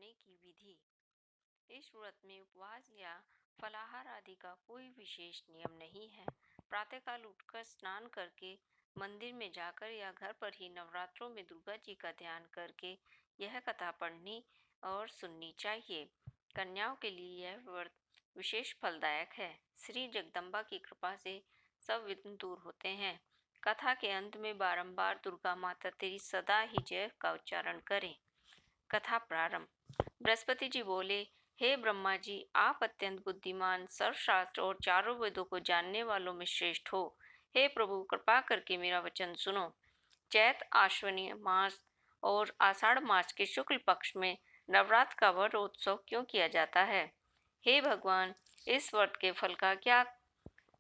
करने की विधि। इस व्रत में उपवास या फलाहार आदि का कोई विशेष नियम नहीं है। प्रातःकाल उठकर स्नान करके मंदिर में जाकर या घर पर ही नवरात्रों में दुर्गा जी का ध्यान करके यह कथा पढ़नी और सुननी चाहिए। कन्याओं के लिए यह व्रत विशेष फलदायक है। श्री जगदम्बा की कृपा से सब विघ्न दूर होते हैं। कथा के अंत में बारंबार दुर्गा माता तेरी सदा ही जय का उच्चारण करें। कथा प्रारंभ। बृहस्पति जी बोले, हे ब्रह्मा जी, आप अत्यंत बुद्धिमान, सर्वशास्त्र और चारों वेदों को जानने वालों में श्रेष्ठ हो। हे प्रभु, कृपा करके मेरा वचन सुनो। चैत आश्विनी मास और आषाढ़ मास के शुक्ल पक्ष में नवरात्र का व्रत उत्सव क्यों किया जाता है? हे भगवान, इस व्रत के फल का क्या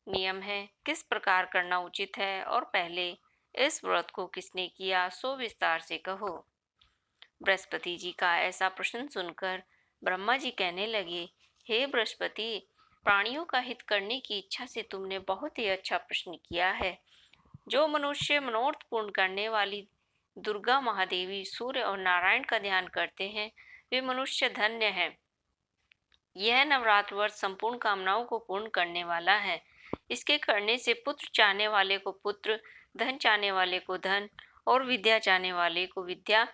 नियम है, किस प्रकार करना उचित है और पहले इस व्रत को किसने किया, सो विस्तार से कहो। बृहस्पति जी का ऐसा प्रश्न सुनकर ब्रह्मा जी कहने लगे, हे बृहस्पति, प्राणियों का हित करने की इच्छा से तुमने बहुत ही अच्छा प्रश्न किया है। जो मनुष्य मनोरथ पूर्ण करने वाली दुर्गा महादेवी, सूर्य और नारायण का ध्यान करते हैं, वे मनुष्य धन्य हैं। यह नवरात्र व्रत संपूर्ण कामनाओं को पूर्ण करने वाला है। इसके करने से पुत्र चाहने वाले को पुत्र, धन चाहने वाले को धन और विद्या चाहने वाले को विद्या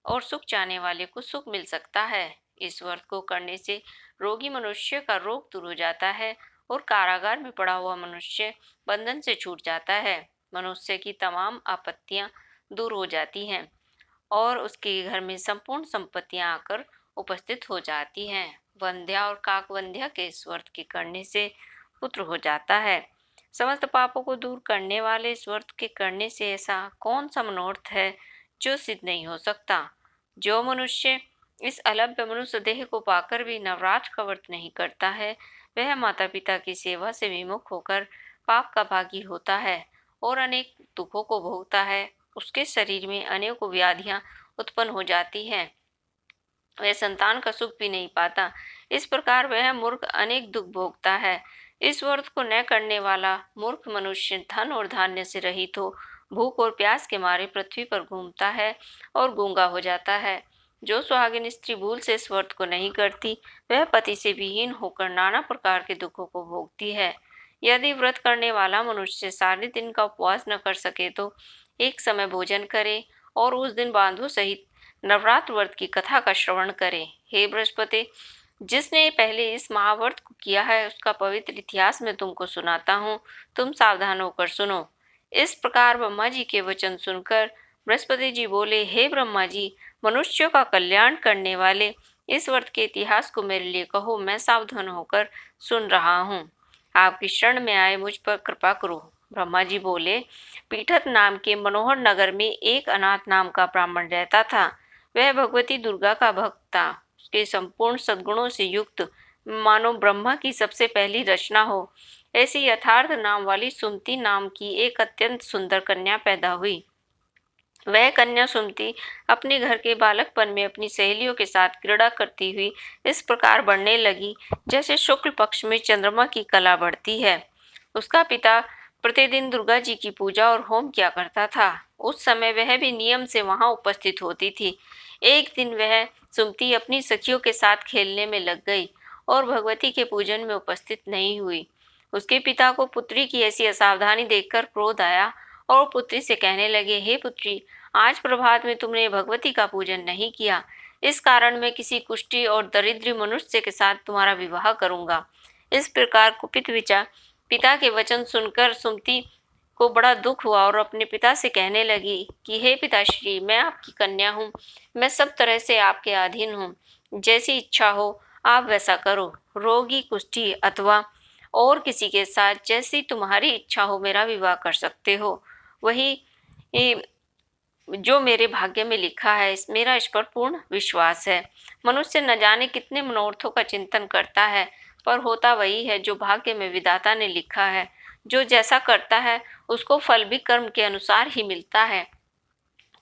और सुख चाहने वाले को सुख मिल सकता है। इस व्रत को करने से रोगी मनुष्य का रोग दूर हो जाता है और कारागार में पड़ा हुआ मनुष्य बंधन से छूट जाता है। मनुष्य की तमाम आपत्तियां दूर हो जाती हैं और उसके घर में संपूर्ण संपत्तियां आकर उपस्थित हो जाती हैं। वंध्या और काकवंध्या के इस व्रत के करने से पुत्र हो जाता है। समस्त पापों को दूर करने वाले इस व्रत के करने से ऐसा कौन सा मनोरथ है जो सिद्ध नहीं हो सकता? जो मनुष्य इस अलभ्य मनुष्य देह को पाकर भी नवरात्र का व्रत नहीं करता है, वह माता पिता की सेवा से विमुख होकर पाप का भागी होता है और अनेक दुखों को भोगता है। उसके शरीर में अनेकों व्याधियां उत्पन्न हो जाती हैं। वह संतान का सुख भी नहीं पाता। इस प्रकार वह मूर्ख अनेक दुख भोगता है। इस व्रत को न करने वाला मूर्ख मनुष्य धन और धान्य से रहित हो भूख और प्यास के मारे पृथ्वी पर घूमता है और गूंगा हो जाता है। जो सुहागिन स्त्री भूल से इस व्रत को नहीं करती, वह पति से विहीन होकर नाना प्रकार के दुखों को भोगती है। यदि व्रत करने वाला मनुष्य सारे दिन का उपवास न कर सके तो एक समय भोजन करे और उस दिन बांधों सहित नवरात्र व्रत की कथा का श्रवण करें। हे बृहस्पति, जिसने पहले इस महाव्रत को किया है, उसका पवित्र इतिहास मैं तुमको सुनाता हूँ। तुम सावधान होकर सुनो। इस प्रकार ब्रह्मा जी के वचन सुनकर बृहस्पति जी बोले, हे ब्रह्मा जी, मनुष्यों का कल्याण करने वाले इस व्रत के इतिहास को मेरे लिए कहो, मैं सावधान होकर सुन रहा हूँ। आपकी शरण में आए मुझ पर कृपा करो। ब्रह्मा जी बोले, पीठत नाम के मनोहर नगर में एक अनाथ नाम का ब्राह्मण रहता था। वह भगवती दुर्गा का भक्त था। उसके संपूर्ण सद्गुणों से युक्त, मानो ब्रह्मा की सबसे पहली रचना हो, ऐसी यथार्थ नाम वाली सुमति नाम की एक अत्यंत सुंदर कन्या पैदा हुई। वह कन्या सुमति अपने घर के बालकपन में अपनी सहेलियों के साथ क्रीड़ा करती हुई इस प्रकार बढ़ने लगी जैसे शुक्ल पक्ष में चंद्रमा की कला बढ़ती है। उसका पिता प्रतिदिन दुर्गा जी की पूजा और होम किया करता था। उस समय वह भी नियम से वहां उपस्थित होती थी। एक दिन वह सुमति अपनी सखियों के साथ खेलने में लग गई और भगवती के पूजन में उपस्थित नहीं हुई। उसके पिता को पुत्री की ऐसी असावधानी देखकर क्रोध आया और पुत्री से कहने लगे, हे पुत्री, आज प्रभात में तुमने भगवती का पूजन नहीं किया। इस कारण मैं किसी कुष्ठी और दरिद्र मनुष्य के साथ तुम्हारा विवाह करूंगा। इस प्रकार कुपित विचार पिता के वचन सुनकर सुमति को बड़ा दुख हुआ और अपने पिता से कहने लगी कि हे पिताश्री, मैं आपकी कन्या हूँ। मैं सब तरह से आपके अधीन हूँ। जैसी इच्छा हो आप वैसा करो। रोगी, कुष्ठी अथवा और किसी के साथ जैसी तुम्हारी इच्छा हो मेरा विवाह कर सकते हो। वही जो मेरे भाग्य में लिखा है, मेरा इस पर पूर्ण विश्वास है। मनुष्य न जाने कितने मनोरथों का चिंतन करता है, पर होता वही है जो भाग्य में विधाता ने लिखा है। जो जैसा करता है उसको फल भी कर्म के अनुसार ही मिलता है,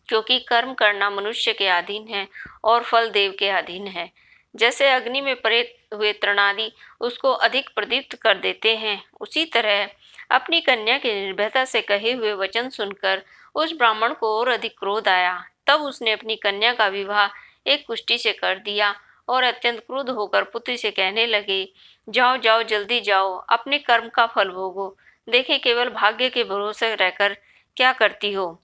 क्योंकि कर्म करना मनुष्य के अधीन है और फल देव के अधीन है। जैसे अग्नि में पड़े हुए तृणादि उसको अधिक प्रदीप्त कर देते हैं, उसी तरह अपनी कन्या के निर्भयता से कहे हुए वचन सुनकर उस ब्राह्मण को और अधिक क्रोध आया। तब उसने अपनी कन्या का विवाह एक कुष्ठी से कर दिया और अत्यंत क्रुद्ध होकर पुत्री से कहने लगे, जाओ जाओ जल्दी जाओ, अपने कर्म का फल भोगो, देखे केवल भाग्य के भरोसे रहकर क्या करती हो।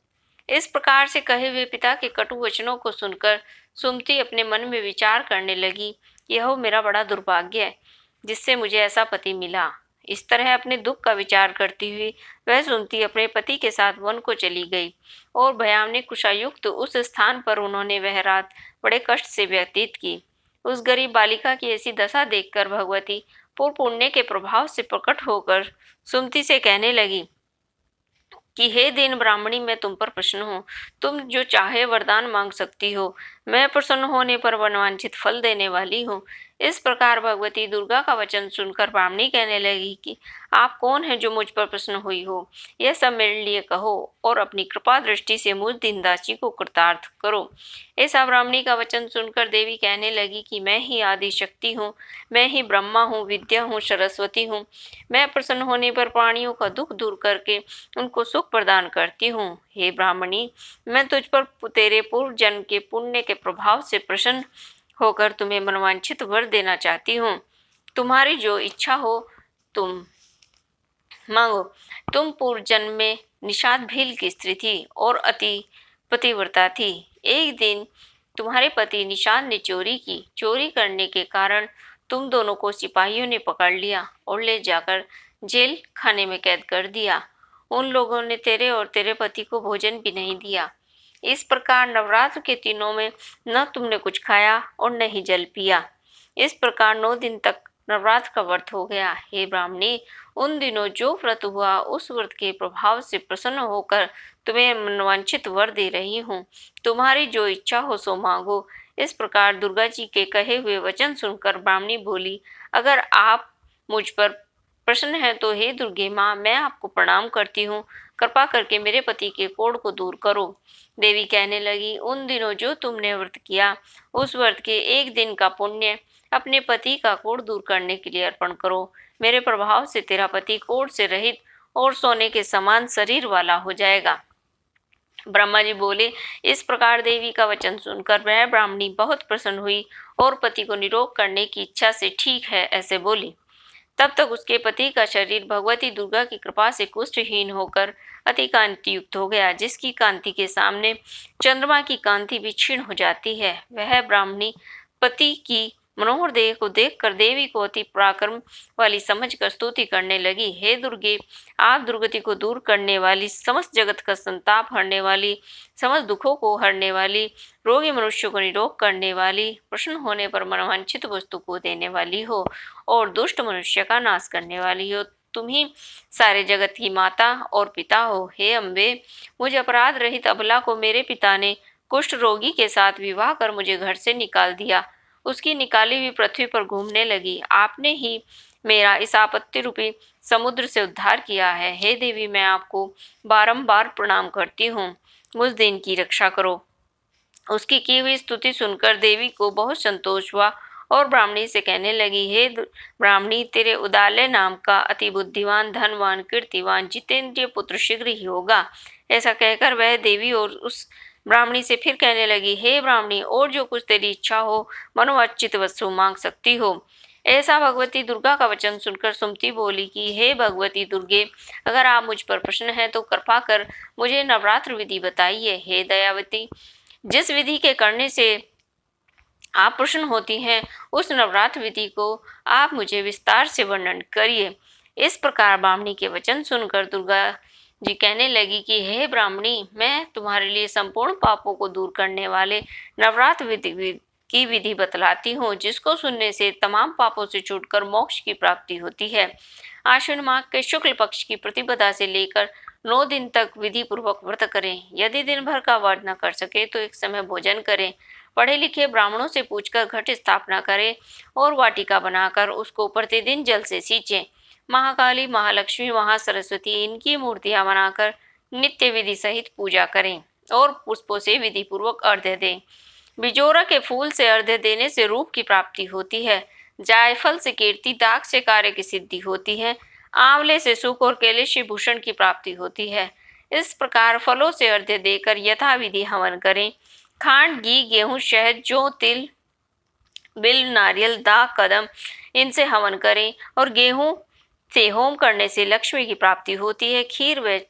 इस प्रकार से कहे हुए पिता के कटु वचनों को सुनकर सुमति अपने मन में विचार करने लगी, यह मेरा बड़ा दुर्भाग्य है जिससे मुझे ऐसा पति मिला। इस तरह अपने दुख का विचार करती हुई वह सुमति अपने पति के साथ वन को चली गई और भयावनी कुशायुक्त उस स्थान पर उन्होंने वह रात बड़े कष्ट से व्यतीत की। उस गरीब बालिका की ऐसी दशा देखकर भगवती पूर्व पुण्य के प्रभाव से प्रकट होकर सुमति से कहने लगी कि हे दीन ब्राह्मणी, मैं तुम पर प्रसन्न हूँ, तुम जो चाहे वरदान मांग सकती हो, मैं प्रसन्न होने पर मनवांछित फल देने वाली हूँ। इस प्रकार भगवती दुर्गा का वचन सुनकर ब्राह्मणी कहने लगी कि आप कौन हैं जो मुझ पर प्रसन्न हुई हो, यह सब मेरे लिए कहो और अपनी कृपा दृष्टि से मुझ दीनदासी को कृतार्थ करो। ऐसा ब्राह्मणी का वचन सुनकर देवी कहने लगी कि मैं ही आदि शक्ति हूँ, मैं ही ब्रह्मा हूँ, विद्या हूँ, सरस्वती हूँ। मैं प्रसन्न होने पर प्राणियों का दुख दूर करके उनको सुख प्रदान करती हूँ। हे ब्राह्मणी, मैं तुझ पर तेरे पूर्व जन्म के पुण्य के प्रभाव से प्रसन्न होकर तुम्हें मनवांछित वर देना चाहती हूँ। तुम्हारी जो इच्छा हो तुम मांगो। तुम पूर्व जन्म में निषाद भील की स्त्री थी और अति पतिव्रता थी। एक दिन तुम्हारे पति निषाद ने चोरी की। चोरी करने के कारण तुम दोनों को सिपाहियों ने पकड़ लिया और ले जाकर जेल खाने में कैद कर दिया। उन लोगों ने तेरे और तेरे पति को भोजन भी नहीं दिया। इस प्रकार नवरात्र के दिनों में न तुमने कुछ खाया और न ही जल पिया। इस प्रकार 9 दिन तक नवरात्र का व्रत हो गया। हे ब्राह्मणी, उन दिनों जो व्रत हुआ उस व्रत के प्रभाव से प्रसन्न होकर तुम्हें मनवांछित वर दे रही हूँ। तुम्हारी जो इच्छा हो सो मांगो। इस प्रकार दुर्गा जी के कहे हुए वचन सुनकर ब्राह्मणी बोली, अगर आप मुझ पर प्रसन्न है तो हे दुर्गे माँ, मैं आपको प्रणाम करती हूँ, कृपा करके मेरे पति के कोढ़ को दूर करो। देवी कहने लगी, उन दिनों जो तुमने व्रत किया उस व्रत के एक दिन का पुण्य अपने पति का कोढ़ दूर करने के लिए अर्पण करो। मेरे प्रभाव से तेरा पति कोढ़ से रहित और सोने के समान शरीर वाला हो जाएगा। ब्रह्मा जी बोले, इस प्रकार देवी का वचन सुनकर वह ब्राह्मणी बहुत प्रसन्न हुई और पति को निरोग करने की इच्छा से ठीक है ऐसे बोली। तब तक उसके पति का शरीर भगवती दुर्गा की कृपा से कुष्ठहीन होकर अति कांति युक्त हो गया, जिसकी कांति के सामने चंद्रमा की कांति भी क्षीण हो जाती है। वह ब्राह्मणी पति की मनोहर देह को देखकर देवी को अति पराक्रम वाली समझकर स्तुति करने लगी। हे दुर्गे, आप दुर्गति को दूर करने वाली, समस्त जगत का संताप हरने वाली, समस्त दुखों को हरने वाली, रोगी मनुष्य को निरोग करने वाली, प्रसन्न होने पर मनवांछित वस्तु को देने वाली हो और दुष्ट मनुष्य का नाश करने वाली हो। तुम ही सारे जगत की माता और पिता हो। हे अम्बे, मुझ अपराध रहित अबला को मेरे पिता ने कुष्ठ रोगी के साथ विवाह कर मुझे घर से निकाल दिया। उसकी निकाली हुई पृथ्वी पर घूमने लगी। आपने ही मेरा इस आपत्ति रूपी समुद्र से उद्धार किया है। हे देवी, मैं आपको बारंबार प्रणाम करती हूँ, मुझ दिन की रक्षा करो। उसकी की हुई स्तुति सुनकर देवी को बहुत संतोष हुआ और ब्राह्मणी से कहने लगी, हे ब्राह्मणी, तेरे उदालय नाम का अति बुद्धिमान, धनवान, कीर्तिवान, जितेंद्रिय पुत्र शीघ्र ही होगा। ऐसा कहकर वह देवी और उस ब्राह्मणी से फिर कहने लगी, हे ब्राह्मणी, और जो कुछ तेरी इच्छा हो मनोवांछित वस्तु मांग सकती हो। ऐसा भगवती दुर्गा का वचन सुनकर सुमति बोली कि हे भगवती दुर्गे, अगर आप मुझ पर प्रसन्न हैं तो कृपा कर मुझे नवरात्र विधि बताइए। हे दयावती, जिस विधि के करने से आप प्रसन्न होती हैं उस नवरात्र विधि को आप मुझे विस्तार से वर्णन करिए। इस प्रकार ब्राह्मणी के वचन सुनकर दुर्गा जी कहने लगी कि हे ब्राह्मणी, मैं तुम्हारे लिए संपूर्ण पापों को दूर करने वाले नवरात्र विधि की विधि बतलाती हूँ, जिसको सुनने से तमाम पापों से छूटकर मोक्ष की प्राप्ति होती है। आश्विन माह के शुक्ल पक्ष की प्रतिपदा से लेकर 9 दिन तक विधि पूर्वक व्रत करें। यदि दिन भर का व्रत न कर सके तो एक समय भोजन करें। पढ़े लिखे ब्राह्मणों से पूछकर घट स्थापना करें और वाटिका बनाकर उसको प्रतिदिन जल से सींचें। महाकाली, महालक्ष्मी, महासरस्वती इनकी मूर्तियां बनाकर नित्य विधि सहित पूजा करें और पुष्पों से विधि पूर्वक अर्घ्य दें। बिजोरा के फूल से अर्घ्य देने से रूप की प्राप्ति होती है। जायफल से कीर्ति, दाग से कार्य की सिद्धि होती है। आंवले से सुख और केले से भूषण की प्राप्ति होती है। इस प्रकार फलों से अर्घ्य देकर यथाविधि हवन करें। खांड, घी, गेहूं, शहद, जौ, तिल, बिल, नारियल, दाग, कदम इनसे हवन करें और गेहूं से होम करने से लक्ष्मी की प्राप्ति होती है। खीर व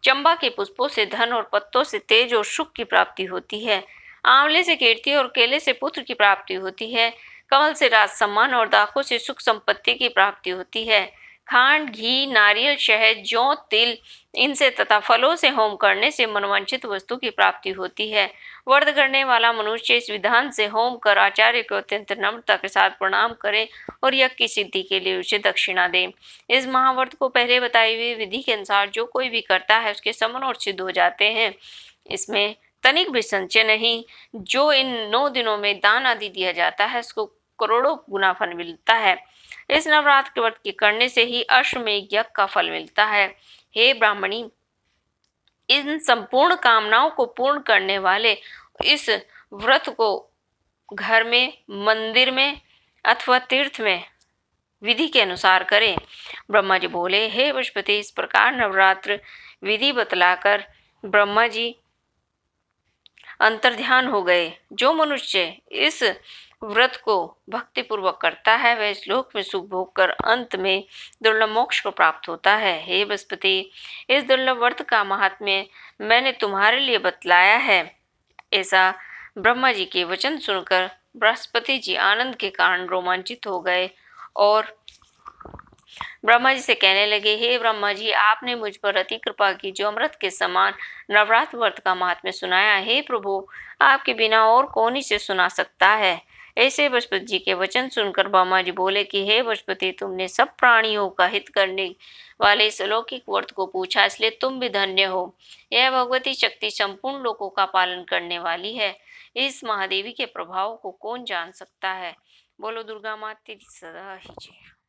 चंबा के पुष्पों से धन और पत्तों से तेज और सुख की प्राप्ति होती है। आंवले से कीर्ति और केले से पुत्र की प्राप्ति होती है। कमल से राज सम्मान और दाखों से सुख संपत्ति की प्राप्ति होती है। खांड, घी, नारियल, शहद, जौ, तिल इनसे तथा फलों से होम करने से मनवांछित वस्तु की प्राप्ति होती है। व्रत करने वाला मनुष्य इस विधान से होम कर आचार्य को अत्यंत नम्रता के साथ प्रणाम करे और यज्ञ की सिद्धि के लिए उसे दक्षिणा दे। इस महाव्रत को पहले बताई हुई विधि के अनुसार जो कोई भी करता है उसके समन और सिद्ध हो जाते हैं। इसमें तनिक भी संचय नहीं। जो इन 9 दिनों में दान आदि दिया जाता है उसको करोड़ों गुना फल मिलता है। इस नवरात्र के व्रत के करने से ही अश्वमेध यज्ञ का फल मिलता है। हे ब्राह्मणी, इन संपूर्ण कामनाओं को पूर्ण करने वाले इस व्रत को घर में, मंदिर में अथवा तीर्थ में विधि के अनुसार करें। ब्रह्मा जी बोले, हे बृहस्पति, इस प्रकार नवरात्र विधि बतलाकर ब्रह्मा जी अंतर्ध्यान हो गए। जो मनुष्य इस व्रत को भक्तिपूर्वक करता है वह इस लोक में सुख भोग कर अंत में दुर्लभ मोक्ष को प्राप्त होता है। हे बृहस्पति, इस दुर्लभ व्रत का महात्म्य मैंने तुम्हारे लिए बतलाया है। ऐसा ब्रह्मा जी के वचन सुनकर बृहस्पति जी आनंद के कारण रोमांचित हो गए और ब्रह्मा जी से कहने लगे, हे ब्रह्मा जी, आपने मुझ पर अति कृपा की जो अमृत के समान नवरात्र व्रत का महात्म्य सुनाया। हे प्रभु, आपके बिना और कौन इसे सुना सकता है। ऐसे बृहस्पति जी के वचन सुनकर ब्रह्मा जी बोले कि हे बृहस्पति, तुमने सब प्राणियों का हित करने वाले इस अलौकिक व्रत को पूछा, इसलिए तुम भी धन्य हो। यह भगवती शक्ति संपूर्ण लोकों का पालन करने वाली है। इस महादेवी के प्रभाव को कौन जान सकता है। बोलो दुर्गा माता की सदा ही जय।